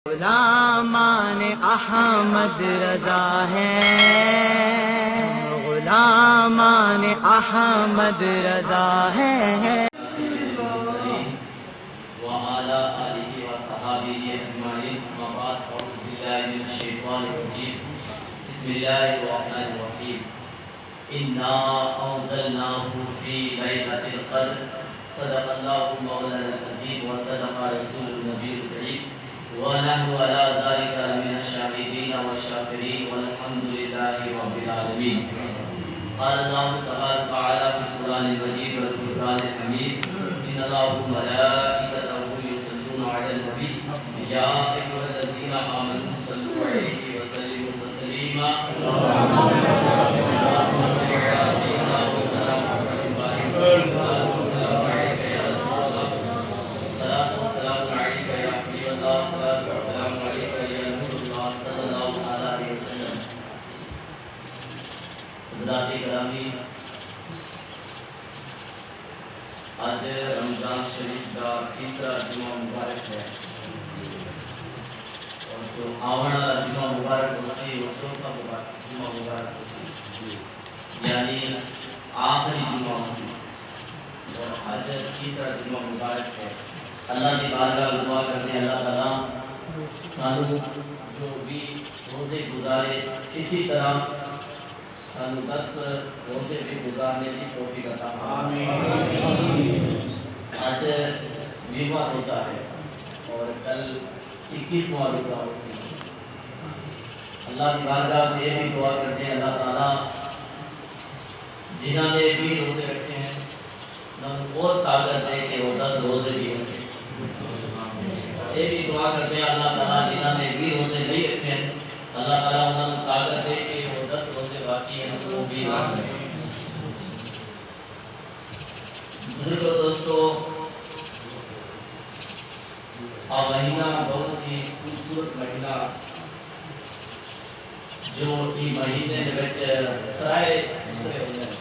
غلامان احمد رضا ہیں، غلامان احمد رضا ہیں۔ وعلى آله وصحابه أجمعين. أما بعد، أعوذ بالله من الشيطان الرجيم. بسم الله الرحمن الرحيم. إنا أنزلناه في ليلة القدر. صدق الله مولانا العظيم وصدق رسوله النبي الكريم. ونحن على ذلك من الشاهدين والشاكرين والحمد لله رب العالمين. قال الله تبارك وتعالى في القرآن المجيد والفرقان الحميد: إن الله وملائكته يصلون على النبي يا أيها الذين آمنوا صلوا عليه وسلموا تسليما. اللهم صل على سيدنا حضرات گرامی، آج رمضان شریف کا تیسرا جمعہ مبارک ہے، اور جو آنے والا جمعہ مبارک ہوتی وہ چوتھا جمعہ مبارک ہوتی، یعنی آخری جمعہ ہوتی، اور آج تیسرا جمعہ مبارک ہے۔ اللہ کی بارگاہ دعا کرتے ہیں اللہ تعالیٰ سانو جو بھی روزے گزارے اسی طرح سانو 10 روزے بھی گزارنے کی توفیق عطا فرمائے۔ آج 20واں روزہ ہے اور کل 21واں روزہ ہوتی ہے۔ اللہ کی بارگاہ سے یہ بھی دعا کرتے ہیں اللہ تعالیٰ جنہوں نے بھی روزے رکھے ہیں اور طاقت دے کہ وہ 10 روزے بھی رکھیں۔ یہ بھی دعا کرتے ہیں اللہ تعالیٰ جنہوں نے بھی روزے نہیں رکھے ہیں اللہ تعالیٰ انہوں نے طاقت دے کہ وہ 10 روزے باقی ہیں وہ بھی رکھیں۔ بزرگوں دوستو، مہینہ بہت ہی خوبصورت مہینہ جو یہ مہینے میں ترائے دوسرے ہوتے ہیں،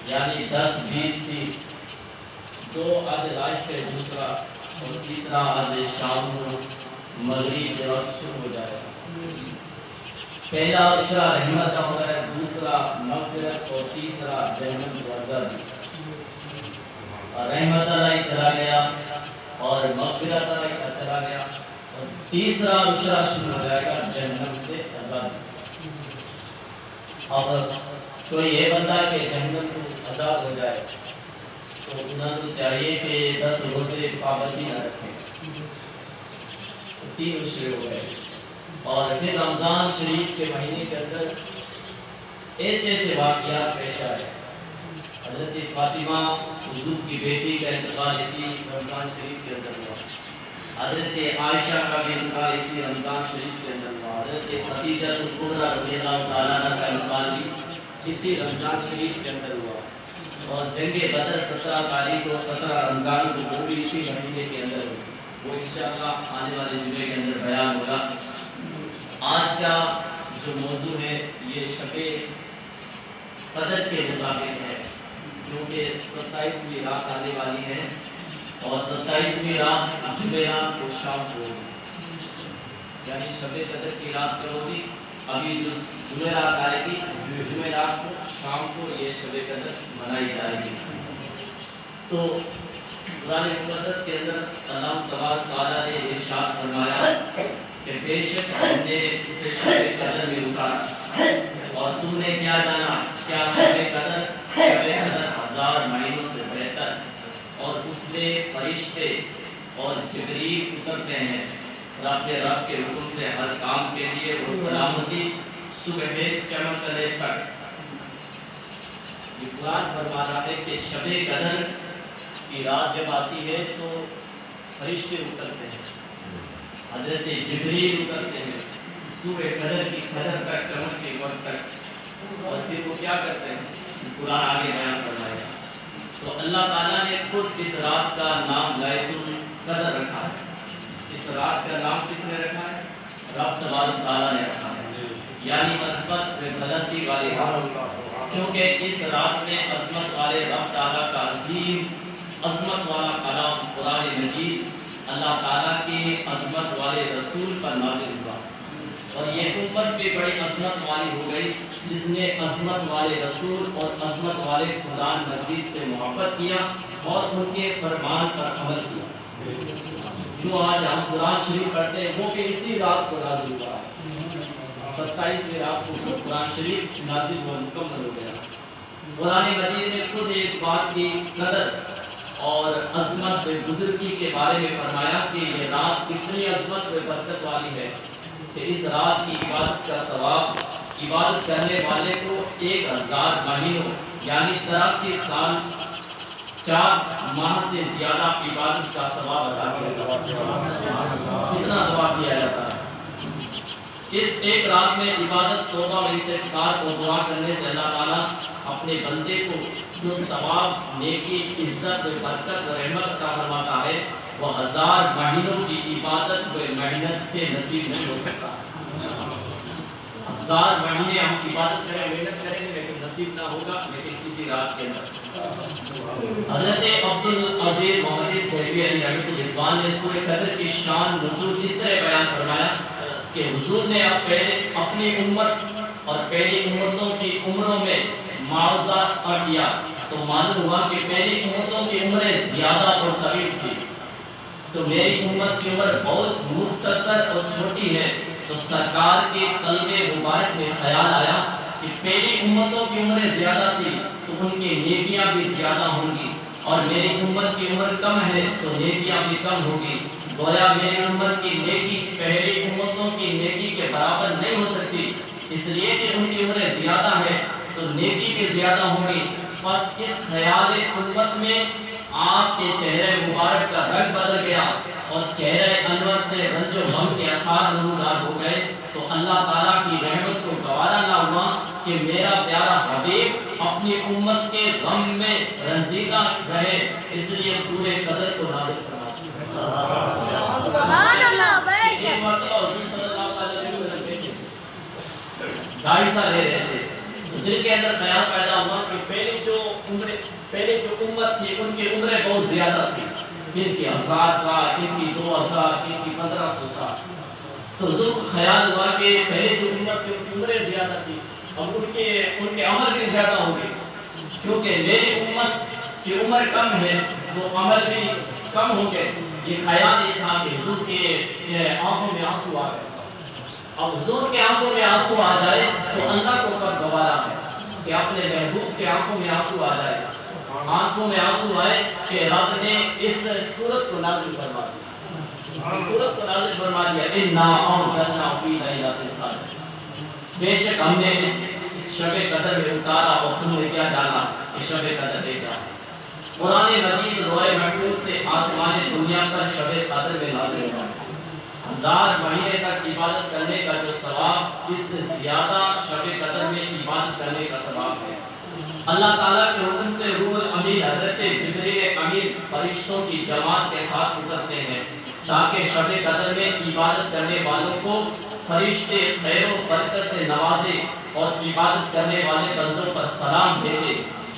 یعنی 10 20 30 دو آدھے راشتے دوسرا اور تیسرا آج شام کو مغرب کے وقت شروع ہو جائے گا۔ پہلا عشرہ رحمت کا ہوتا ہے، دوسرا مغفرت اور تیسرا جہنم کا عذاب۔ اور رحمت اللہ چلا گیا اور مغفرت اللہ چلا گیا اور تیسرا عشرہ شروع ہو جائے گا جہنم سے عذاب۔ اب کوئی یہ بندہ کہ جہنم کو عذاب ہو جائے تو انہوں نے چاہیے کہ 10 روزے پابندی نہ رکھیں، 3 عشرے ہو گئے۔ اور پھر رمضان شریف کے مہینے کے اندر ایسے واقعات پیش آئے۔ حضرت فاطمہ حضور کی بیٹی کا انتقال اسی رمضان شریف کے اندر ہوا، حضرت عائشہ کا بھی انتقال اسی رمضان شریف کے اندر ہوا، حضرت خدیجہ الکبریٰ رضی اللہ تعالیٰ عنہ کا انتقال بھی اسی رمضان شریف کے اندر ہوا، اور جنگ بدر 17 تاریخ کو 17 رمضان کو وہ بھی اسی مہینے کے اندر ہوئی۔ وہ انشاءاللہ آنے والے جمعے کے اندر بیان ہوگا۔ آج کا جو موضوع ہے یہ شب قدر کے مطابق ہے، کیونکہ 27ویں رات آنے والی ہے اور 27ویں رات جمعرات کو شام کو ہوگی، یعنی شب قدر کی رات کب ہوگی؟ ابھی جو جمعرات آئے گی، جمعرات کو شام کو یہ شب قدر منائی جائے گی۔ تو قرآن مقدس کے اندر اللہ تبارک تعالیٰ نے ارشاد فرمایا کہ بے شک ہم نے اسے شب قدر میں اتارا، اور تو نے کیا جانا کیا شب قدر 1000 مہینوں سے بہتر، اور اس میں فرشتے اور جبریل اترتے ہیں اور اپنے رب کے حکم سے ہر کام کے لیے وہ سلامتی صبح چمکنے تک۔ یہ قرآن فرما رہا ہے کہ شب قدر کی رات جب آتی ہے تو فرشتے اترتے ہیں، حضرت جبریل اترتے ہیں صبح قدر کی قدر تک، چمک کے وقت تک، اور پھر وہ کیا کرتے ہیں؟ قرآن آگے بیان فرمائے گا۔ تو اللہ تعالیٰ نے خود اس رات کا نام لیلۃ القدر رکھا ہے۔ اس رات کا نام کس نے رکھا ہے؟ رب تبارک تعالیٰ نے رکھا ہے، یعنی عظمت بلندی والی رات، کیونکہ اس رات میں عظمت والے رب تعالیٰ کا عظیم عظمت والا کلام قرآن مجید اللہ تعالیٰ کے عظمت والے رسول پر نازل ہوا، اور یہ امت بھی بڑی عظمت والی ہو گئی جس نے عظمت والے رسول اور عظمت والے قرآن مجید سے محبت کیا اور ان کے فرمان پر عمل کیا۔ جو آج ہم قرآن شریف پڑھتے ہیں وہ بھی اسی رات کو نازل ہوا ہے، 27ویں رات کو قرآن شریف نازل ہوا، مکمل ہو گیا۔ قرآن مجید نے خود اس بات کی قدر اور عظمت بزرگی کے بارے میں فرمایا کہ یہ رات اتنی عظمت و برکت والی ہے کہ اس رات کی عبادت کا ثواب عبادت کرنے والے کو 1000 مہینوں یعنی 83 سال 4 ماہ سے زیادہ عبادت کا ثواب ادا کیا جاتا ہے۔ کتنا ثواب دیا جاتا ہے؟ اس ایک رات میں عبادت، توبہ و استغفار اور دعا کرنے سے اللہ تعالیٰ اپنے بندے کو جو ثواب، نیکی، عزت، برکت و رحمت عطا فرماتا ہے وہ 1000 مہینوں کی عبادت و محنت سے نصیب نہیں ہو سکتا۔ 1000 مہینے ہم عبادت کریں، محنت کریں گے لیکن نصیب نہ ہوگا، لیکن کسی رات کے اندر۔ حضرت عبدالعزیز محمد دہلوی علیہ رحمۃ نے سورہ قدر کی شان نزول اس طرح بیان فرمایا کہ حضور نے اب پہلے اپنی امت اور پہلی امتوں کی عمروں میں معاوضہ کیا تو معلوم ہوا کہ پہلی امتوں کی عمریں زیادہ اور طویل تھی، تو میری امت کی عمر بہت مختصر اور چھوٹی ہے۔ تو سرکار کے قلب مبارک میں خیال آیا کہ پہلی امتوں کی عمریں زیادہ تھی تو ان کی نیکیاں بھی زیادہ ہوں گی، اور میری امت کی عمر کم ہے تو نیکیاں بھی کم ہوں گی۔ گویا میری امت کی نیکی پہلی امتوں کی نیکی کے برابر نہیں ہو سکتی، اس لیے کہ ان کی عمریں زیادہ ہے تو نیکی بھی زیادہ ہوگی۔ بس اس خیال امت میں آپ کے چہرے مبارک کا رنگ بدل گیا اور چہرے انور سے رنج و غم کے آثار نمودار ہو گئے، تو اللہ تعالیٰ کی رحمت کو گوارا نہ ہوا کہ میرا پیارا حبیب اپنی امت کے غم میں رنجیدہ رہے، اس لیے سورہ قدر کو نازل فرمایا۔ سبحان اللہ، بے شک۔ ایک مرتبہ حضور صلی اللہ علیہ وسلم بیٹھے جائزہ لے رہے تھے، تو دل کے اندر خیال پیدا ہوا کہ پہلے جو امت تھی ان کی عمریں بہت زیادہ تھی، ان کی 1000 سال، ان کی 2000، ان کی 1500 سال۔ تو حضور کو خیال ہوا کہ پہلے جو امت تھی ان کی عمریں زیادہ تھی، اب ان کے عمل بھی زیادہ ہوں گے، کیونکہ میری امت کی عمر کم ہے تو عمل بھی کم ہو گئے۔ یہ خیال یہ تھا کہ حضور کے آنکھوں میں آنسو آ گئے۔ اب حضور کے آنکھوں میں آنسو آ جائے تو اللہ کو کب گوارا ہے کہ اپنے محبوب کے آنکھوں میں آنسو آ جائے، آنکھوں میں آنسو آئے کہ رب نے اس سورت کو نازل فرما دیا، اس سورت کو نازل فرما دیا، اِنَّا أَنزَلْنَا فِي لَيْلَةِ الْقَدْرِ، بے شک ہم نے اس شب قدر میں اتارا اور تم نے کیا جانا کہ شب قدر دے گا۔ قرآن مجید روح محفوظ سے آسمان دنیا پر شب قدر میں نازل ہوا۔ 1000 مہینے تک عبادت کرنے کا جو ثواب، اس سے زیادہ شب قدر میں عبادت کرنے کا ثواب ہے۔ اللہ تعالیٰ کے حکم سے روح الامین حضرت جبریل امین فرشتوں کی جماعت کے ساتھ اترتے ہیں تاکہ شب قدر میں عبادت کرنے والوں کو فرشتے خیر و برکت سے نوازے اور عبادت کرنے والے بندوں پر سلام بھیجے،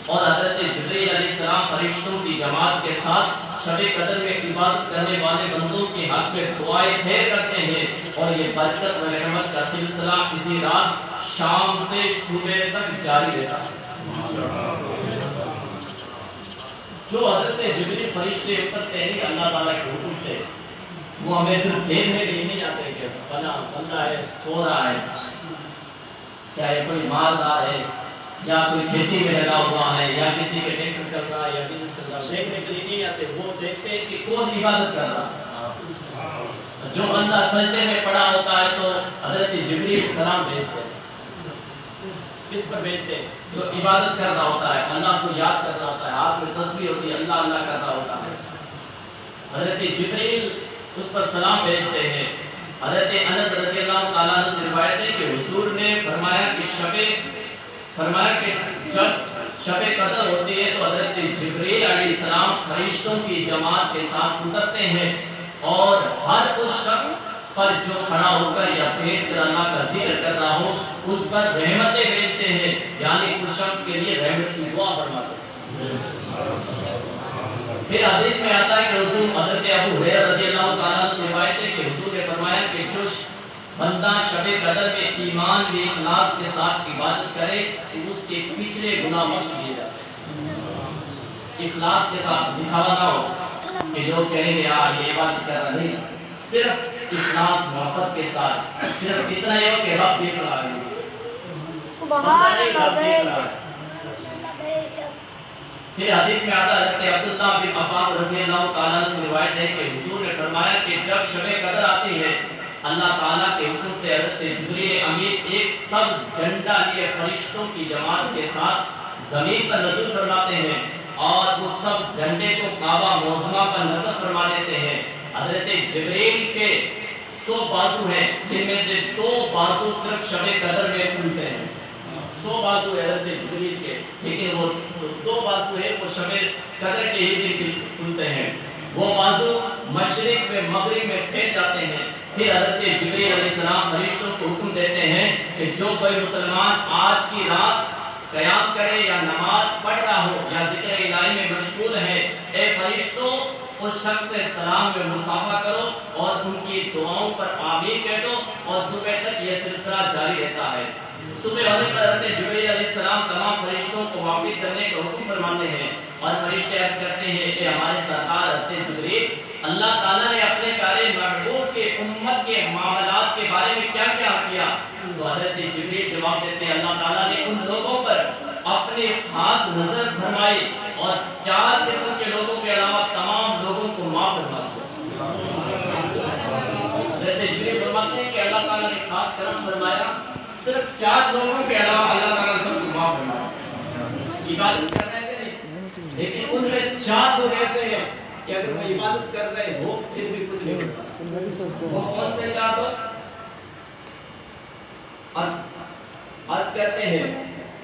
اور حضرت جبریل علیہ السلام فرشتوں کی جماعت کے ساتھ شب قدر میں عبادت کرنے والے بندوں کے حق میں دعائیں خیر کرتے ہیں، اور یہ برکت و رحمت کا سلسلہ اسی رات شام سے صبح تک جاری رہتا ہے۔ جو حضرت جبریل فرشتے اترتے ہیں اللہ تعالیٰ کے حکم سے، وہ ہمیں صرف دیکھنے کے لیے نہیں جاتے کہ بندہ ہے، سو رہا ہے، چاہے کوئی مالدار ہے یا کوئی کھیتی میں لگا ہوا ہے یا کسی کے ٹیکس چل رہا ہے یا بزنس چل رہا ہے، دیکھنے کے لیے نہیں آتے، وہ دیکھتے ہیں کہ کون عبادت کر رہا ہے۔ جو بندہ سجدے میں پڑا ہوتا ہے تو حضرت جبریل سلام بھیجتے ہیں، کس پر بھیجتے ہیں؟ جو عبادت کر رہا ہوتا ہے، اللہ کو یاد کر رہا ہوتا ہے، ہاتھ میں تسبیح ہوتی ہے، اللہ اللہ کر رہا ہوتا ہے، حضرت جبریل اس پر سلام بھیجتے ہیں۔ حضرت انس رضی اللہ تعالیٰ عنہ سے روایت ہے کہ حضور نے فرمایا کہ جب شب قدر ہوتی ہے تو حضرت جبریل علیہ السلام فرشتوں کی جماعت کے ساتھ اترتے ہیں اور ہر اس شخص پر جو کھڑا ہو کر یا بیٹھ کر اللہ کا ذکر کر رہا ہو اس پر رحمتیں بھیجتے ہیں، یعنی اس شخص کے لیے رحمت کی دعا فرماتے ہیں۔ پھر حدیث میں آتا ہے کہ حضور حضرت ابو ہریرہ رضی اللہ تعالیٰ عنہ سے روایت ہے کہ حضور نے فرمایا کہ جو بندہ شب قدر میں ایمان و اخلاص کے ساتھ عبادت کرے تو اس کے پچھلے گناہ بخش دیے جاتے ہیں۔ اخلاص کے ساتھ دکھاوا نہ ہو کہ لوگ کہیں گے یار یہ عبادت کر رہا نہیں، صرف اخلاص محبت کے ساتھ، صرف اتنا ہی ہو کہ رب دیکھ رہا ہے، سبحان اللہ۔ پھر حدیث میں آتا ہے کہ عبداللہ بن عباس رضی اللہ تعالیٰ عنہ سے روایت ہے کہ حضور نے فرمایا کہ جب شب قدر آتی ہے اللہ تعالیٰ کے حکم سے حضرت جبریل امین ایک سب جھنڈا لیے فرشتوں کی جماعت کے ساتھ زمین پر نزول فرماتے ہیں اور اس سب جھنڈے کو کعبہ معظمہ پر نصب فرما دیتے ہیں۔ حضرت جبریل کے 100 بازو ہیں جن میں سے 2 بازو صرف شب قدر میں کھلتے ہیں، 100 بازو ہے حضرت جبریل کے، لیکن وہ 2 بازو ہے وہ شب قدر کے ہی دن کھلتے ہیں۔ وہ بازو مشرق میں مغرب میں پھیل جاتے ہیں۔ پھر حضرت جبریل علیہ السلام فرشتوں کو حکم دیتے ہیں کہ جو کوئی مسلمان آج کی رات قیام کرے یا نماز پڑھ رہا ہو یا ذکر الہی میں مشغول ہے، اے فرشتوں اس شخص سے سلام میں مصافحہ کرو اور ان کی دعاؤں پر آمین کہہ دو، اور صبح تک یہ سلسلہ جاری رہتا ہے۔ صبح ہونے پر حضرت جبریل علیہ السلام تمام فرشتوں کو واپس چلنے کا حکم فرماتے ہیں اور فرشتے عرض کرتے ہیں کہ ہمارے سرکار حضرت جبریل، اللہ تعالیٰ نے اپنے پیارے محبوب کے امت کے معاملات کے بارے میں کیا کیا کیا؟ تو حضرت جبریل جواب دیتے ہیں اللہ تعالیٰ نے ان لوگوں پر اپنی خاص نظر فرمائی اور 4 قسم کے لوگوں کے علاوہ تمام لوگوں کو معاف فرما دیا۔ حضرت جبریل فرماتے ہیں کہ اللہ تعالیٰ نے خاص کرم فرمایا، صرف 4 لوگوں کے علاوہ اللہ تعالیٰ نے سب کو معاف فرمایا۔ عبادت کر رہے تھے نہیں، لیکن ان میں 4 لوگ ایسے ہیں کہ اگر وہ عبادت کر رہے ہو پھر بھی کچھ نہیں ہوتا۔ وہ کون سے 4 لوگ؟ عرض کرتے ہیں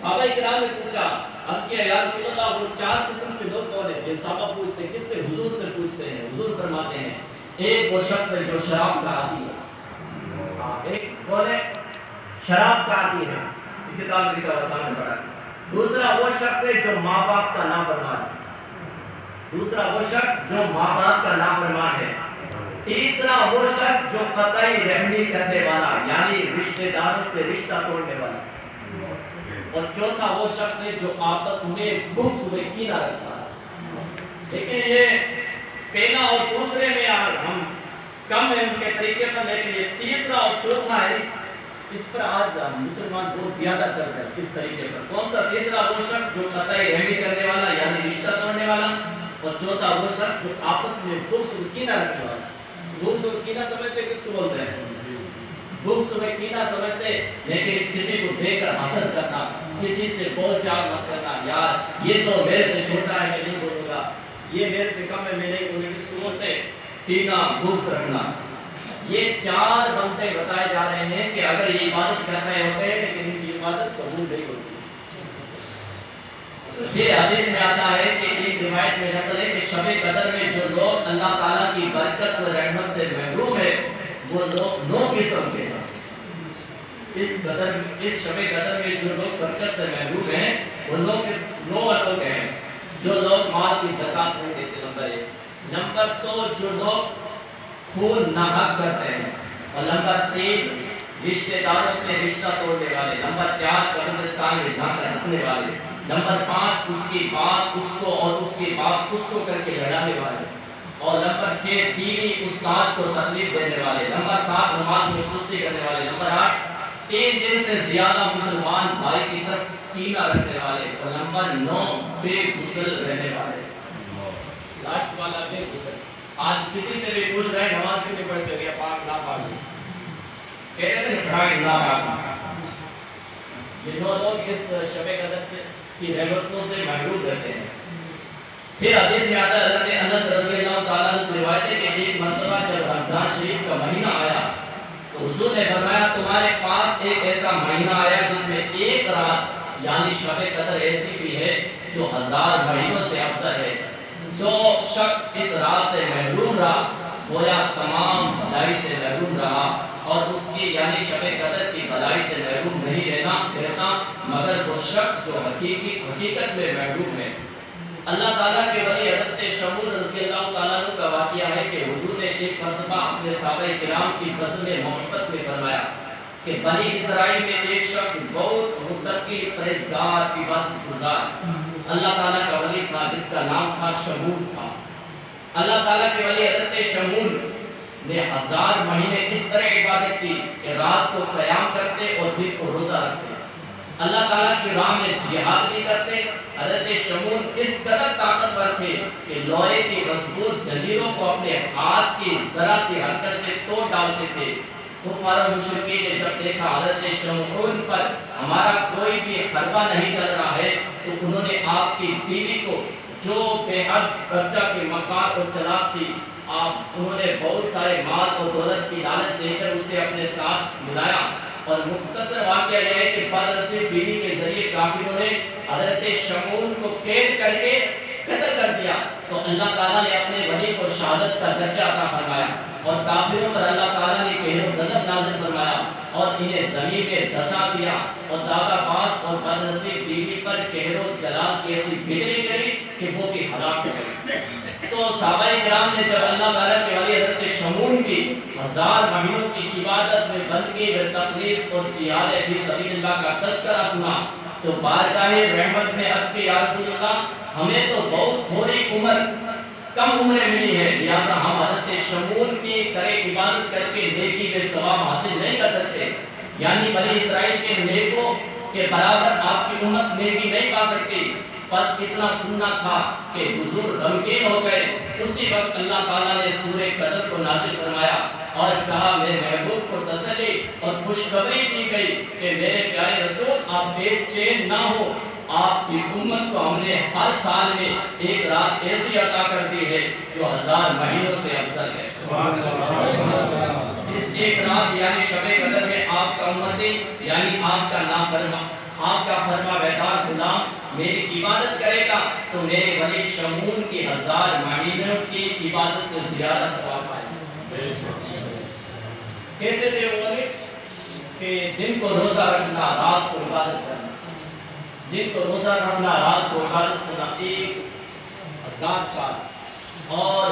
صحابہ کرام نے پوچھا، عرض کیا یا رسول اللہ وہ 4 قسم کے لوگ کون ہیں؟ یہ صحابہ پوچھتے ہیں، کس سے؟ حضور سے پوچھتے ہیں۔ حضور فرماتے ہیں ایک وہ شخص ہے جو شراب کا عادی ہے، ایک کون ہے؟ شراب کا عادی ہے، کتاب میں لکھا وسان میں پڑھا۔ دوسرا وہ شخص ہے جو ماں باپ کا نافرمان ہے، دوسرا وہ شخص جو ماں باپ کا نافرمان ہے، تیسرا وہ شخص جو قطعی رحمی کرنے والا یعنی رشتہ داروں سے رشتہ توڑنے والا، اور چوتھا وہ شخص ہے جو آپس میں بغض و کینہ رکھتا ہے۔ لیکن یہ پہلا اور دوسرے میں ہم کم ہیں ان کے طریقے پر، لیکن یہ تیسرا اور چوتھا ہے اس پر آج مسلمان بہت زیادہ چل رہے ہیں۔ اس طریقے پر کون سا؟ تیسرا وہ شخص جو قطعی رحمی کرنے والا یعنی رشتہ توڑنے والا، اور چوتھا وہ شخص جو آپس میں بغض و کینہ رکھنے والا۔ بغض و کینہ سمجھتے کس کو بولتے ہیں؟ بغض و کینہ سمجھتے لیکن کسی کو دیکھ کر حسد کرنا، کسی سے بول چال مت کرنا، یار یہ تو میرے سے چھوٹا ہے میں نہیں بولوں گا، یہ میرے سے کم ہے میں نہیں بولوں گا، کس کو بولتے ہیں؟ کینہ، بغض رکھنا۔ یہ 4 بندے بتائے جا رہے ہیں کہ اگر یہ عبادت کر رہے ہوتے ہیں لیکن ان کی عبادت قبول نہیں ہوتی۔ یہ حدیث میں آتا ہے کہ ایک روایت میں نقل ہے کہ شب قدر میں جو لوگ اللہ تعالیٰ کی برکت و رحمت سے محروم ہے وہ لوگ 9 قسم کے ہیں۔ اس شب قدر میں جو لوگ برکت سے محروم ہیں وہ لوگ 9 لوگ ہیں۔ جو لوگ مال کی زکات نہیں دیتے، نمبر 1۔ نمبر 2 جو لوگ خون ناحق کرتے ہیں، اور نمبر 3 رشتہ داروں سے رشتہ توڑنے والے، نمبر 4 قبرستان میں جا کر ہنسنے والے، نمبر 5 اس کی بات اس کو اور اس کی بات اس کو کر کے لڑانے والے، اور نمبر 6 بیوی استاد کو تکلیف دینے والے، نمبر 7 نماز میں سستی کرنے والے، نمبر 8 3 دن سے زیادہ مسلمان بھائی کی طرف کینہ رکھنے والے، اور نمبر 9 بے غسل رہنے والے۔ لاسٹ والا بے غسل۔ آج کسی سے بھی پوچھ رہے نماز کیوں نہیں پڑھتے ہو، پاک نا پاک کہتے ہیں پڑھائی نا پاک۔ یہ 9 لوگ اس شب قدر سے کی رحمتوں سے محروم رہتے ہیں۔ پھر حدیث میں آتا ہے حضرت انس رضی اللہ تعالیٰ عنہ سے روایت ہے کہ ایک مرتبہ جب رمضان شریف کا مہینہ آیا تو حضور نے فرمایا تمہارے پاس ایک ایسا مہینہ آیا جس میں ایک رات یعنی شب قدر ایسی بھی ہے جو 1000 مہینوں سے افضل ہے۔ جو شخص اس رات سے محروم رہا گویا تمام بھلائی سے محروم رہا، اور اس کی یعنی شب قدر کی بھلائی سے محروم نہیں رہتا مگر وہ شخص جو حقیقت میں محروم ہے۔ اللہ تعالیٰ کے ولی حضرت شمول رضی اللہ تعالیٰ عنہ کا واقعہ ہے کہ حضور نے ایک مرتبہ اپنے صحابہ کرام کی بزم محبت میں فرمایا کہ بنی اسرائیل میں ایک شخص بہت متقی پرہیزگار عبادت گزار اللہ تعالیٰ کا ولی تھا جس کا نام تھا شمول تھا۔ اللہ تعالیٰ کے ولی حضرت شمول نے 1000 مہینے اس طرح عبادت کی کہ رات کو قیام کرتے اور دن کو روزہ رکھتے، اللہ تعالیٰ کی راہ میں جہاد بھی کرتے۔ حضرت شمول اس قدر طاقتور تھے کہ لوہے کی مضبوط جنجیروں کو اپنے ہاتھ کی ذرا سی حرکت سے توڑ ڈالتے تھے۔ کفار و مشرکین نے جب دیکھا حضرت شمول پر ہمارا کوئی بھی حربہ نہیں چل رہا ہے تو انہوں نے آپ کی بیوی کو جو بے حد قرضہ کے مکار اور چلاک تھی، انہوں نے بہت سارے مال اور دولت کی لالچ دے کر اسے اپنے ساتھ ملایا۔ اور مختصر واقعہ یہ ہے کہ بدنصیب بیوی کے ذریعے کافروں نے حضرت شمول کو قید کر کے قتل کر دیا، تو اللہ تعالیٰ نے اپنے ولی کو شہادت کا درجہ عطا فرمایا اور کافروں پر اللہ تعالیٰ نے قہر و غضب نازل فرمایا اور انہیں زمین میں دھسا دیا، اور داغا باز اور بدنصیب بیوی پر قہر و جلال کی ایسی بجلی گری کہ وہ بھی ہلاک ہو گئی۔ تو صحابہ کرام نے جب اللہ تعالیٰ کے ولی حضرت شمول کی 1000 مہینوں کی عبادت میں بندگی و تقریب اور جہاد فی سبیل اللہ کا تذکرہ سنا تو بارگاہ رحمت میں عرض کی یا رسول اللہ ہمیں تو بہت تھوڑی عمر کم عمریں ملی ہے، لہذا ہم حضرت شمول کی طرح عبادت کر کے نیکی میں ثواب حاصل نہیں کر سکتے، یعنی بنی اسرائیل کے نیکوں کے برابر آپ کی امت نیکی نہیں پا سکتی۔ بس اتنا سننا تھا کہ حضور غمگین ہو گئے۔ اسی وقت اللہ تعالیٰ نے سورہ قدر کو نازل فرمایا اور کہا میرے محبوب کو تسلی اور خوشخبری دی گئی کہ میرے پیارے رسول آپ بے چین نہ ہو، آپ کی امت کو ہم نے ہر سال میں ایک رات ایسی عطا کر دی ہے جو 1000 مہینوں سے افضل ہے۔ اس ایک رات یعنی شب قدر میں آپ کا امتی یعنی آپ کا نافرمان، آپ کا فرما بردار غلام میری عبادت کرے گا تو میرے ولی شمول کی 1000 مہینوں کی عبادت سے زیادہ ثواب پائے گا۔ کیسے تھے وہ ولی کہ دن کو روزہ رکھنا، رات کو عبادت کرنا، دن کو روزہ رکھنا، رات کو عبادت کرنا 1000 سال، اور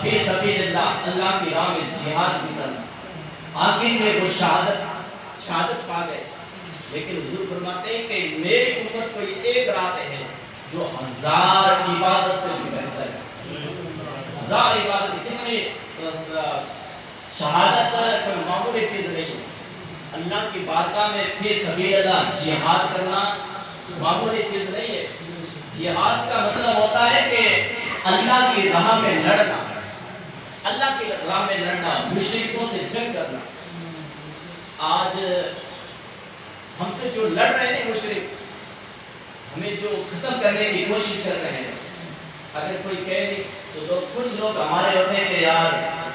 فی سبیل اللہ اللہ کی راہ میں جہاد بھی کرنا۔ آخر میں وہ شہادت پا گئے، لیکن حضور فرماتے ہیں کہ میری امت کو یہ ایک رات ہے جو 1000 عبادت سے بھی بہتر ہے۔ 1000 عبادت کتنی شہادت کوئی معمولی چیز نہیں ہے، اللہ کی بارگاہ میں فی سبیل اللہ جہاد کرنا معمولی چیز نہیں ہے۔ جہاد کا مطلب ہوتا ہے کہ اللہ کی راہ میں لڑنا، اللہ کی راہ میں لڑنا، مشرکوں سے جنگ کرنا۔ آج ہم سے جو لڑ رہے ہیں مشرک، ہمیں جو ختم کرنے کی کوشش کر رہے ہیں، اگر کوئی کہے نہیں تو کچھ لوگ ہمارے ہوتے ہیں کہ یار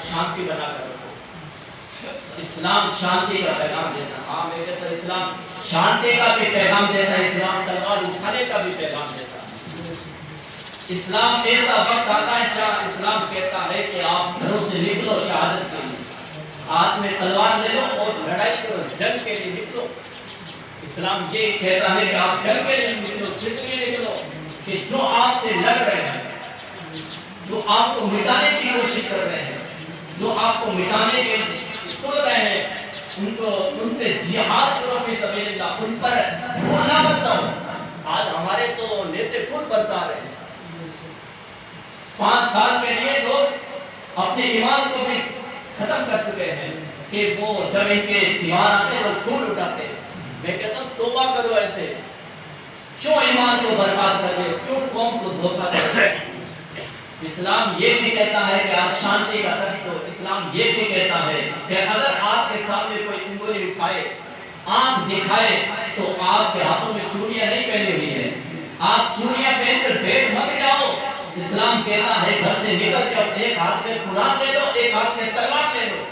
شانتی بنا کر رکھو، اسلام شانتی کا پیغام دیتا ہے۔ ہاں میرے تو اسلام شانتی کا بھی پیغام دیتا ہے، اسلام تلوار اٹھانے کا بھی پیغام دیتا ہے۔ اسلام ایسا وقت آتا ہے جہاں اسلام کہتا ہے کہ آپ گھروں سے نکلو شہادت کے لیے، ہاتھ میں تلوار لے لو اور لڑائی کرو، جنگ کے لیے نکلو۔ اسلام یہ کہتا ہے کہ آپ جنگ کے لیے نکلو، کس لیے نکلو کہ جو آپ سے لڑ رہے ہیں، جو آپ کو مٹانے کی کوشش کر رہے ہیں، جو آپ کو مٹانے کے تل رہے ہیں، ان سے جہاد کرو فی سبیل اللہ، ان پر پھول نہ برساؤ۔ آج ہمارے تو نیتے پھول برسا رہے ہیں۔ 5 سال کے لیے لوگ اپنے ایمان کو بھی ختم کر چکے ہیں کہ وہ جب ان کے تیوہار آتے ہیں تو پھول اٹھاتے ہیں۔ میں کہتا ہوں توبہ کرو، ایسے کیوں ایمان کو برباد کر رہے ہو، کیوں قوم کو دھوکہ دے رہے ہو؟ اسلام یہ بھی کہتا ہے کہ آپ شانتی کا درس دو۔ اسلام یہ بھی کہتا ہے کہ اگر آپ کے سامنے کوئی انگلی اٹھائے، آنکھ دکھائے تو آپ کے ہاتھوں میں چوڑیاں نہیں پہنی ہوئی ہیں، آپ چوڑیاں پہن کر بیٹھ مت جاؤ۔ اسلام کہتا ہے گھر سے نکل جاؤ، ایک ہاتھ میں قرآن لے لو، ایک ہاتھ میں تلوار لے لو،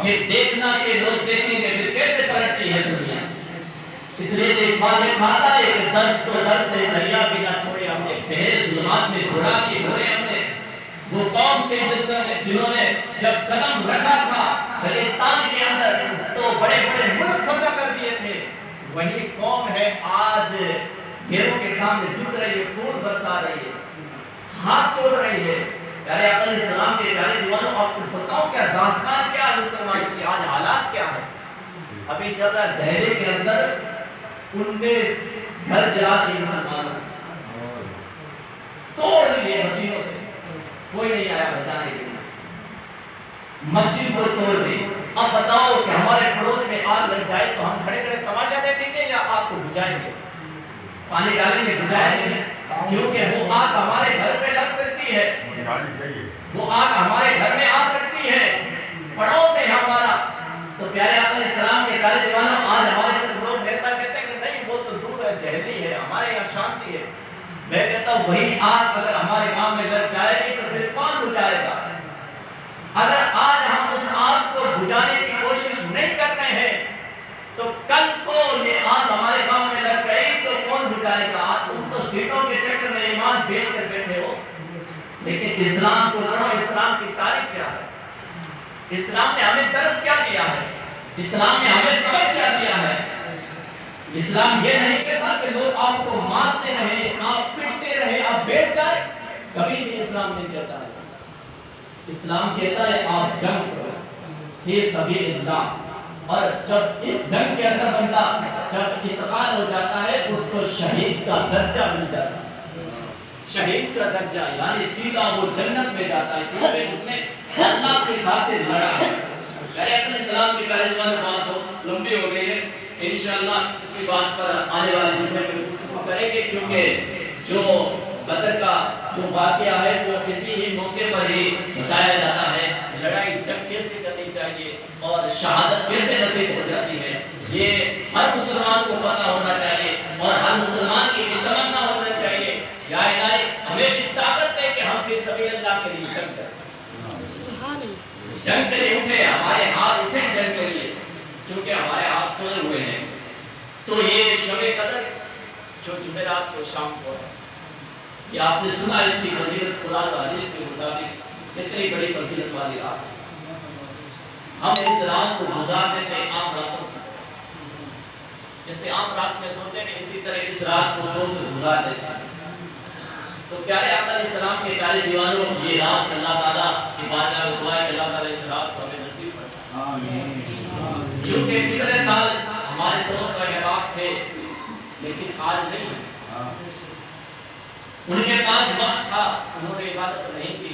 پھر دیکھنا کہ لوگ دیکھیں گے پھر کیسے پلٹتی ہے دنیا۔ اس لیے ایک بات یہ کھاتا ہے کہ درس تو درس نے دریا بھی نہ چھوڑے، ہم نے بہر ظلمات میں گھوڑا کی گھوڑے ہم نے۔ وہ قوم تھی جنہوں نے جب قدم رکھا تھا بلوچستان کے اندر تو بڑے بڑے ملک فتح کر دیے تھے، وہی قوم ہے آج گھیروں کے سامنے جھک رہی ہے، خون برسا رہی ہے۔ ہاتھ چھوڑ رہی ہے۔ پیارے آقا علیہ السلام کے پیارے دیوانوں، آپ کو بتاؤ کیا داستان کیا ہے مسلمانوں کی، آج حالات کیا ہے۔ ابھی چل رہا ہے دہلی کے اندر 19 گھر جلا دیے مسلمانوں، توڑ دیے مشینوں سے، کوئی نہیں آیا بچانے کے لیے، مسجد کو توڑ دی۔ اب بتاؤ کہ ہمارے پڑوس میں آگ لگ جائے تو ہم کھڑے کھڑے تماشا دیکھیں گے یا آگ کو بجھائیں گے؟ پانی ڈالیں گے، بجھائیں گے، کیونکہ وہ آگ ہمارے گھر پہ لگ سکتی ہے، وہ آگ ہمارے گھر میں آ سکتی ہے، پڑوس ہے ہمارا۔ تو پیارے آقا علیہ السلام کے پیارے دیوانوں، آج ہمارے کچھ لوگ نیتا کہتے ہیں کہ نہیں وہ تو دور ہے، جہلی ہے، ہمارے یہاں شانتی ہے۔ میں کہتا ہوں وہی آگ اگر ہمارے گاؤں میں لگ جائے گی تو پھر کون بجھائے گا؟ اگر آج ہم اس آگ کو بجھانے کی کوشش نہیں کر رہے ہیں تو کل کو یہ آگ ہمارے گاؤں میں لگ گئی تو کون بجھائے گا؟ آج تم تو سیٹوں کے چکر میں ایمان بیچ کر بیٹھے ہو، لیکن اسلام کو پڑھو، اسلام کی تاریخ کیا ہے، اسلام نے ہمیں درس کیا دیا ہے، اسلام نے ہمیں سبق کیا دیا ہے۔ اسلام یہ نہیں کہتا کہ لوگ آپ کو مارتے رہیں، آپ پٹتے رہیں، آپ بیٹھ جائیں، کبھی بھی اسلام نہیں کہتا ہے۔ اسلام کہتا ہے آپ جنگ کرو فی سبیل اللہ، اور جب اس جنگ کے اندر بندہ جب انتقال ہو جاتا ہے اس کو شہید کا درجہ مل جاتا ہے، شہید کا درجہ، یعنی سیدھا وہ جنت میں جاتا ہے، کیونکہ اس نے اللہ کی خاطر لڑا ہے۔ پیارے آقا علیہ السلام کی پیارے دیوانوں، بات بہت لمبی ہو گئی ہے، انشاءاللہ اسی بات پر آنے والے جمعے میں گفتگو کریں گے، کیونکہ جو بدر کا جو واقعہ ہے وہ کسی ہی موقع پر ہی بتایا جاتا ہے، لڑائی جنگ کیسے کرنی چاہیے اور شہادت کیسے نصیب ہو جاتی ہے، یہ ہر مسلمان کو پتہ ہونا چاہیے اور ہر مسلمان کی بھی تمنا ہونا چاہیے، یا الہی ہمیں بھی طاقت دے کہ ہم فی سبیل اللہ کے لیے جنگ کریں، جنگ کے لیے اٹھے، ہمارے ہاتھ اٹھے جنگ کے لیے، کیونکہ ہمارے ہاتھ سوئے ہوئے ہیں۔ تو یہ شب قدر جو جمعرات کو شام کو ہے، یہ آپ نے سنا اس کی فضیلت، قرآن و حدیث کے مطابق کتنی بڑی فضیلت والی رات ہے۔ ہم اس رات کو گزار دیتے ہیں عام راتوں کو، جیسے عام رات میں سوتے ہیں اسی طرح اس رات کو سو کر گزار دیتے ہیں۔ تو پیارے آقا علیہ السلام کے پیارے دیوانوں، یہ رات اللہ تعالیٰ کی بارگاہ میں دعا ہے کہ اللہ تعالیٰ اس رات کو ہمیں نصیب فرمائے، کیونکہ پچھلے سال ہمارے دوست احباب تھے لیکن آج نہیں، ان کے پاس وقت تھا، انہوں نے عبادت نہیں کی،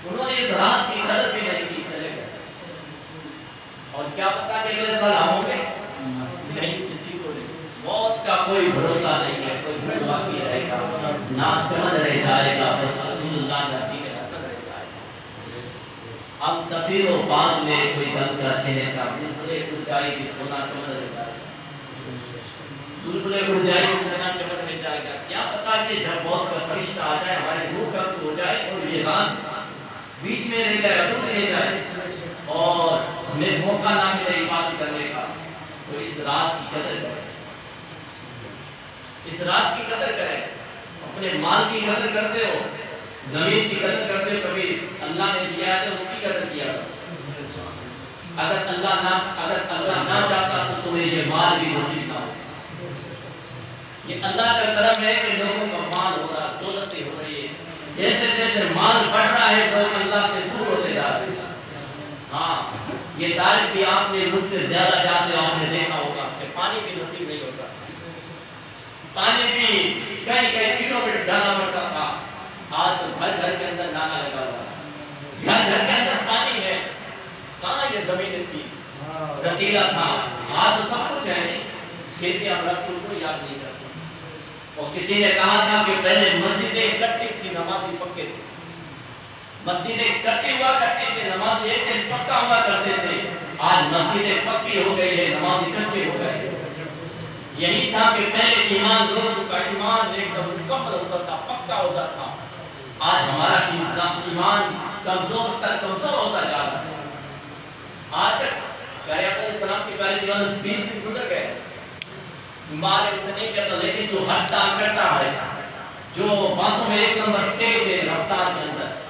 انہوں نے اس رات کی قدر بھی نہیں کی، چلے گئے، اور کیا پتا کہ اگلے سال ہم ہوں گے؟ نہیں، کسی کو نہیں، موت کا کوئی بھروسہ نہیں ہے، کوئی بھروسہ نہیں رہے گا، نہ چمن رہ جائے گا، بس رسول اللہ کا دین حسن رہ جائے گا۔ اب سفیر و باغ میں کوئی گل کرتے ہیں کہ بلبلے اڑ جائے گی سونا چمن رہ جائے گا، بلبلے اڑ جائے گی سونا چمن رہ جائے گا، کیا پتا کہ جب موت کا فرشتہ آ جائے ہماری روح قبض ہو جائے اور یہ رات بیچ میں رہ جائے، ادھر رہ جائے اور ہمیں موقع نہ ملے عبادت کرنے کا، تو اس رات کی قدر کریں، اس رات کی قدر کریں، اپنے مال کی قدر کرتے ہو، زمین کی قدر کرتے ہو، کبھی اللہ نے دیا ہے تو اس کی قدر کیا، اگر اللہ نہ چاہتا تو تمہیں یہ مال بھی نصیب نہ ہو۔ یہ اللہ کا کرم ہے کہ لوگوں کا مال ہو رہا، دولتیں ہو رہی ہے، جیسے جیسے مال بڑھ رہا ہے لوگ اللہ سے دور ہوتے جا رہے ہیں۔ ہاں، یہ تاریخ بھی آپ نے مجھ سے زیادہ جانتے ہو، آپ نے دیکھا ہوگا کہ پانی بھی نصیب نہیں ہوتا، پانی بھی کئی کلومیٹر جانا پڑتا تھا، آج تو گھر گھر کے اندر نالا لگا ہوا ہے، گھر گھر کے اندر پانی ہے، کہاں یہ زمین تھی، رتیلا تھا، آج تو سب کچھ ہے، پھر بھی ہم رب کو یاد نہیں کرتے۔ اور کسی نے کہا تھا کہ پہلے مسجدیں کچی تھی، نمازی پکے تھے، مسجدیں کچی ہوا کرتی تھی، نمازی ایک دن پکا ہوا کرتے تھے، آج مسجدیں پکی ہو گئی ہے، نمازی کچے ہو گئے۔ یہی تھا کہ پہلے ایمان لوگوں کا ایمان ایک دم مکمل ہوتا تھا، پکا ہوتا تھا، آج ہمارا ایمان کمزور ہوتا جا رہا ہے۔ آج تک پیارے آقا علیہ السلام کی پیاری دیوان 20 دن گزر گئے، بیمار اسے نہیں کرتا، لیکن جو حد کرتا ہے، جو باتوں میں ایک نمبر تیز ہے رفتار کے اندر،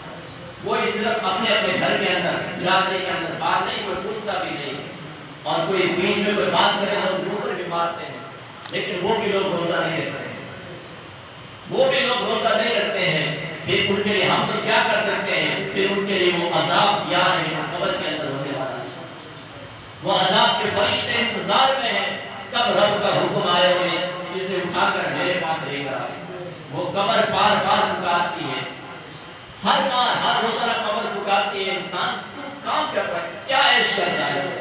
وہ صرف اپنے گھر کے اندر، برادری کے اندر بات نہیں، کوئی پوچھتا بھی نہیں، اور کوئی بیچ میں کوئی بات کرے لوگ منہ پر بھی مارتے ہیں، لیکن وہ بھی لوگ روزہ نہیں رکھتے ہیں، وہ بھی لوگ روزہ نہیں رکھتے ہیں، پھر ان کے لیے ہم تو کیا کر سکتے ہیں؟ پھر ان کے لیے وہ عذاب تیار ہے جو قبر کے اندر ہونے والا ہے۔ وہ عذاب کے فرشتے انتظار میں ہیں کب رب کا حکم آئے ہوئے اسے اٹھا کر میرے پاس لے کر آئے۔ وہ قبر بار بار پکارتی ہے، ہر بار ہر روزانہ قبر پکارتی ہے، انسان تو کام کر رہا ہے، کیا عیش کر رہا ہے؟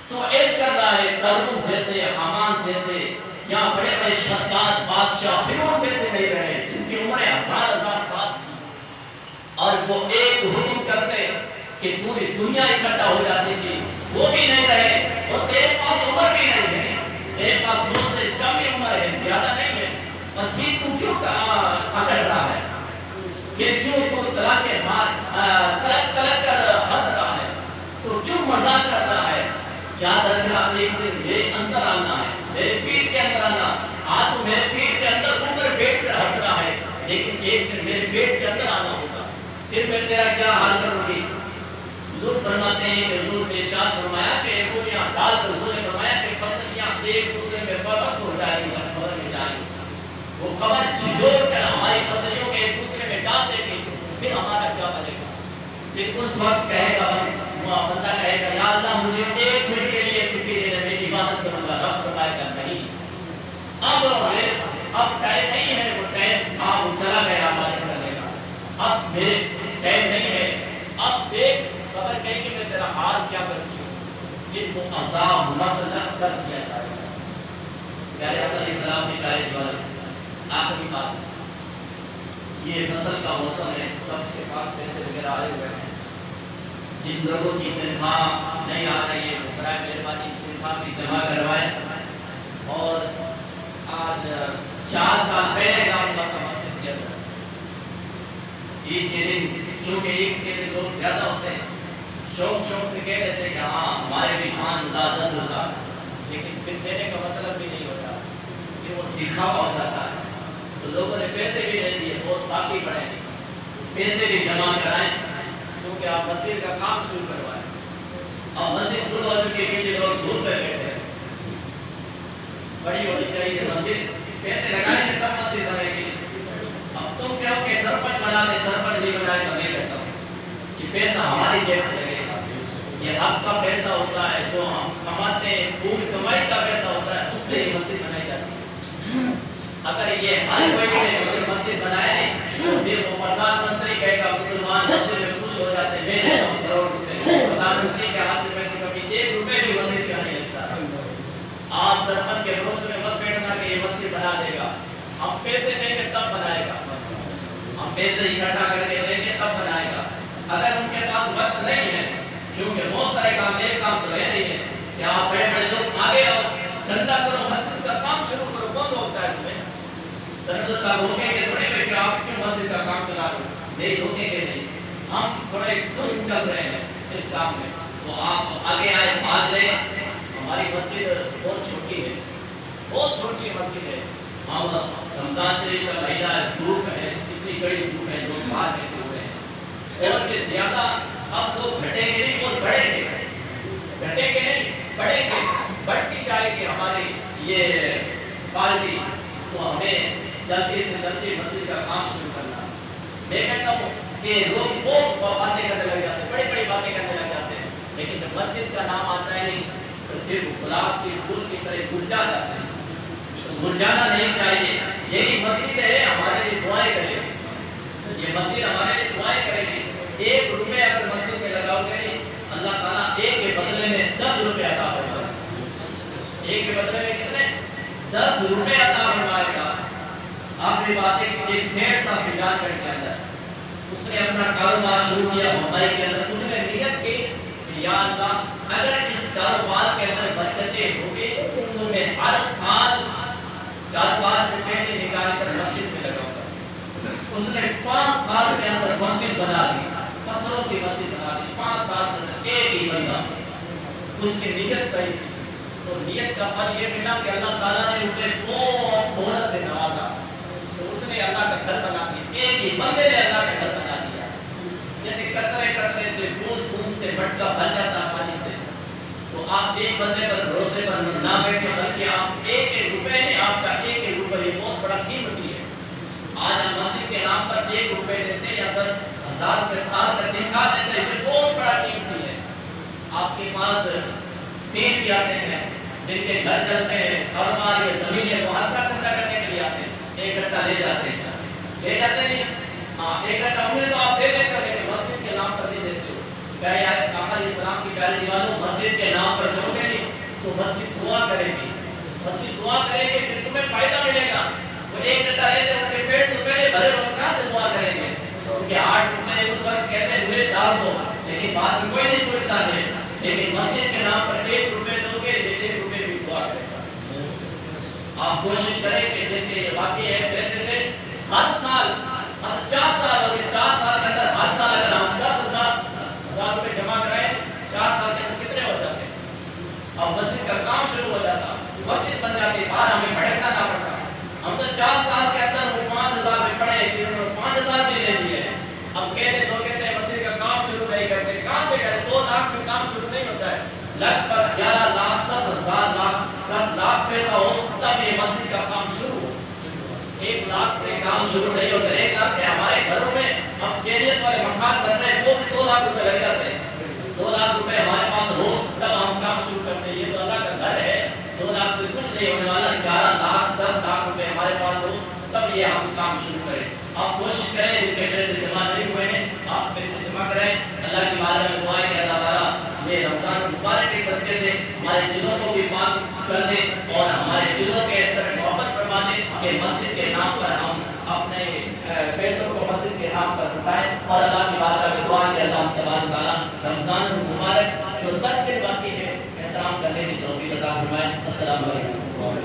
تو عیش کر رہا ہے قارون جیسے، حامان جیسے، یا بڑے بڑے شداد بادشاہ فرعون جیسے نہیں رہے جن کی عمریں ہزار ہزار سال تھی، اور وہ ایک حکم کرتے کہ پوری دنیا اکٹھا ہو جاتی تھی، وہ بھی نہیں رہے، اور تیرے پاس عمر بھی نہیں ہے، تیرے پاس 100 سے کم ہی عمر ہے، زیادہ نہیں ہے، اور پھر تو کیوں اکڑ رہا ہے؟ کہ جو تو تلا کے مار تلک تلک کر ہنس رہا ہے، تو کیوں مذاق کر رہا ہے؟ یاد رکھنا ایک دن میرے اندر آنا ہے، میرے پیٹ کے اندر آنا، آج تو میرے پیٹ کے اندر اوپر بیٹھ کر ہنس رہا ہے، لیکن ایک دن میرے پیٹ کے اندر آنا ہوگا، پھر میں تیرا کیا حال کروں گی؟ حضور فرماتے ہیں کہ حضور نے ارشاد فرمایا کہ گولیاں ڈال کر حضور نے فرمایا کہ پسلیاں ایک دوسرے میں وابست ہو جائیں گی، خبر میں جائیں گی، وہ خبر جھجوڑ کر ہماری پسلیوں کے ایک دوسرے میں ڈال دے گی، پھر ہمارا کیا بنے گا؟ پھر اس وقت کہے گا وہ بندہ کہے گا یا اللہ مجھے ایک منٹ کے لیے چھٹی دے دے، میری عبادت کروں گا، رب فرمائے گا نہیں، اب ٹائم نہیں ہے، وہ ٹائم وہ چلا گیا عبادت کرنے کا، اب میرے ٹائم نہیں ہے، اب دیکھ خبر کہیں کہ میں تیرا حال کیا کرتی ہوں، پھر وہ عذاب مسلط کر دیا جائے گا۔ پیارے آقا علیہ السلام نے کہا جو آخری بات، یہ فصل کا موسم ہے، سب کے پاس پیسے وغیرہ آئے ہوئے ہیں، جن لوگوں کی تنخواہ نہیں آ رہی ہے وہ برائے مہربانی تنخواہ بھی جمع کروائیں، اور آج 4 سال پہلے گاؤں کا مسجد کیا تھا، عید کے دن کیونکہ عید کے دن لوگ زیادہ ہوتے ہیں، شوق سے کہہ دیتے کہ ہاں ہمارے بھی 5,000 10,000، لیکن پھر دینے کا مطلب بھی نہیں ہوتا، پھر وہ دکھاوا ہو جاتا ہے، تو لوگوں نے پیسے بھی نہیں دیے، بہت باقی پڑے، پیسے بھی جمع کرائیں کیونکہ آپ مسجد کا کام شروع کروائیں، اب مسجد شروع ہو چکی، پیچھے لوگ دھوپ پہ بیٹھے ہیں، بڑی ہونی چاہیے مسجد، پیسے لگائیں گے تب مسجد بنے گی، اب تم کہو کہ سرپنچ بنا دے، سرپنچ نہیں بنائے تو نہیں کہتا ہوں، یہ پیسہ ہماری جیب سے لگے گا، یہ حق کا پیسہ ہوتا ہے جو ہم کماتے ہیں، پوری کمائی کا پیسہ ہوتا ہے، اس سے ہی مسجد بنائی جاتی ہے۔ اگر یہ ہر کوئی سے مسجد بنائے نہیں تو پھر وہ پردھان منتری کہے گا مسلمان مسجد میں خوش ہو جاتے ہیں، بھیجے ہم کروڑ روپے، پردھان منتری کے ہاتھ سے پیسے کبھی 1 روپے بھی مسجد کا نہیں لگتا۔ آپ سرپنچ کے بھروسے میں مت بیٹھنا کہ یہ مسجد بنا دے گا، ہم پیسے دیں گے تب بنائے گا، ہم پیسے اکٹھا کر کے دیں گے تب بنائے گا۔ اگر ان کے پاس وقت نہیں ہے، کیونکہ بہت سارے کام، ایک کام تو ہے نہیں ہے کہ آپ بڑے بڑے لوگ آگے آؤ، چندہ کرو، مسجد کا کام شروع کرو، کون روکتا ہے تمہیں؟ سرپنچ صاحب روکیں گے تھوڑے کہ آپ کیوں مسجد کا کام چلا رہے ہو؟ نہیں روکیں گے نہیں، ہم تھوڑے سست چل رہے ہیں اس کام میں، تو آپ آگے آئے، بھاگ لیں۔ ہماری مسجد بہت چھوٹی ہے، بہت چھوٹی مسجد ہے، ہم رمضان شریف کا مہینہ ہے، دھوپ ہے، اتنی بڑی دھوپ ہے، لوگ باہر بیٹھے ہوئے ہیں، اور بھی زیادہ اب لوگ گھٹیں گے نہیں اور بڑھیں گے، گھٹیں گے نہیں بڑھیں گے، بڑھتی جائے گی ہماری یہ پارٹی، تو ہمیں جلدی سے جلدی مسجد کا کام شروع کرنا۔ میں کہتا ہوں کہ لوگ بہت باتیں کرنے لگ جاتے ہیں، بڑی بڑی باتیں کرنے لگ جاتے ہیں، لیکن جب مسجد کا نام آتا ہے نہیں تو پھر گلاب کی پھول کی طرح مرجھا جاتے ہیں، تو مرجھانا نہیں چاہیے۔ یہی مسجد ہے، ہمارے لیے دعائیں کرے گی، یہ مسجد ہمارے لیے دعائیں کرے گی۔ 1 روپے اگر مسجد میں لگاؤ گے، اللہ تعالیٰ 1 کے بدلے میں 10 روپے عطا فرمائے گا، 1 کے بدلے میں کتنے؟ 10 روپے عطا فرمائے گا۔ آخری بات ہے کہ ایک سیٹ تھا فجان گڑھ کے اندر، اس نے اپنا کاروبار شروع کیا ممبئی کے اندر، اس نے نیت کی کہ یا اللہ اگر اس کاروبار کے اندر برکتیں ہوگی تو میں ہر سال کاروبار سے پیسے نکال کر مسجد میں لگاؤں گا۔ اس نے 5 سال کے اندر مسجد بنا لی، پتھروں کی مسجد بنا لی، 5 سال کے اندر ایک ہی بندہ، اس کی نیت صحیح تھی، تو نیت کا پھل یہ ملا کہ اللہ تعالیٰ نے اسے بہت دولت سے نوازا، تو اس نے اللہ کا گھر بنا دیا، ایک ہی بندے نے اللہ کا گھر بنا دیا، یعنی قطرے قطرے سے بوند بوند سے مٹکا بھر جاتا پانی سے۔ تو آپ ایک بندے پر بھروسے پر نہ بیٹھے، بلکہ آپ 1 روپے نے، آپ کا 1 روپے یہ بہت بڑا قیمتی ہے، آج ہم مسجد کے نام پر 1 روپے دیتے ہیں یا 10,000 روپے سال کا دکھا دیتے ہیں، یہ بہت بڑا قیمتی ہے۔ آپ کے پاس 3 بھی آتے ہیں جن کے گھر چلتے ہیں، کاروبار یا زمینیں وہ ہر سال چندہ کرنے کے لیے آتے ہیں، 1 گھنٹہ لے جاتے ہیں ہاں 1 گھنٹہ انہیں تو آپ دے دیتے ہو، لیکن مسجد کے نام پر نہیں دیتے ہو۔ پیارے آقا علیہ السلام کی پیاری دیوانوں، مسجد کے نام پر دو گے نہیں تو مسجد دعا کرے گی، مسجد دعا کرے گی، پھر تمہیں فائدہ ملے گا۔ وہ 1 گھنٹہ لیتے ہیں، ان کے پیٹ تو پہلے بھرے ہو، کہاں سے دعا کریں گے؟ کیونکہ 8 روپے اس وقت کہتے ہیں ڈال دو، لیکن بعد میں کوئی نہیں پوچھتا ہے، لیکن مسجد کے نام پر 1 روپے دو گے، 1 روپے بھی دعا کرے گا۔ آپ کوشش کریں کہ دیکھیں یہ واقعی ہے، پیسے دیں ہر سال 4 سال ہو گئے، 4 سال کے اندر ہر سال اگر ہم 10,000 روپے جمع کریں، 4 سال کے اندر کتنے ہو جاتے ہیں؟ اب مسجد کا کام شروع ہو جاتا، مسجد بن جاتی، باہر ہمیں بھٹکنا نہ پڑتا۔ ہم تو 4 سال کے اندر وہ 5,000 میں پڑے، پھر انہوں نے 5,000 بھی لے لیے۔ اب کہتے ہیں مسجد کا کام شروع نہیں کرتے، کہاں سے کریں؟ 2 لاکھ میں کام شروع نہیں ہوتا ہے، لگ بھگ 11 لاکھ 10 لاکھ پیسہ ہو تب یہ مسجد کا کام شروع ہو۔ 1 لاکھ سے کام شروع نہیں ہوتا، 1 لاکھ سے ہمارے گھروں میں ہم چیریت والے مکان بن رہے ہیں، وہ بھی 2 لاکھ روپے لگ جاتے ہیں۔ 2 لاکھ روپے ہمارے پاس ہو تب ہم کام شروع کرتے ہیں، یہ تو اللہ کا گھر ہے، 2 لاکھ سے کچھ نہیں ہونے والا، 11 لاکھ 10 لاکھ روپے ہمارے پاس ہو تب یہ ہم کام شروع کریں۔ آپ کوشش کریں، جن کے پیسے جمع نہیں ہوئے ہیں آپ پیسے جمع کریں۔ اللہ کی بارگاہ میں دعا ہے کہ اللہ تعالیٰ یہ رمضان مبارک کے صدقے سے ہمارے دلوں کو بھی پاک کر دے اور ہمارے دلوں کے اندر محبت فرما دے کہ مسجد کے نام پر ہم اپنے پیسوں کو مسجد کے نام پر لٹائیں، اور اللہ کی بارگاہ میں دعا ہے کہ اللہ تبارک و تعالیٰ رمضان المبارک جو 10 دن باقی ہے احترام کرنے کی توفیق عطا فرمائے۔ السلام علیکم۔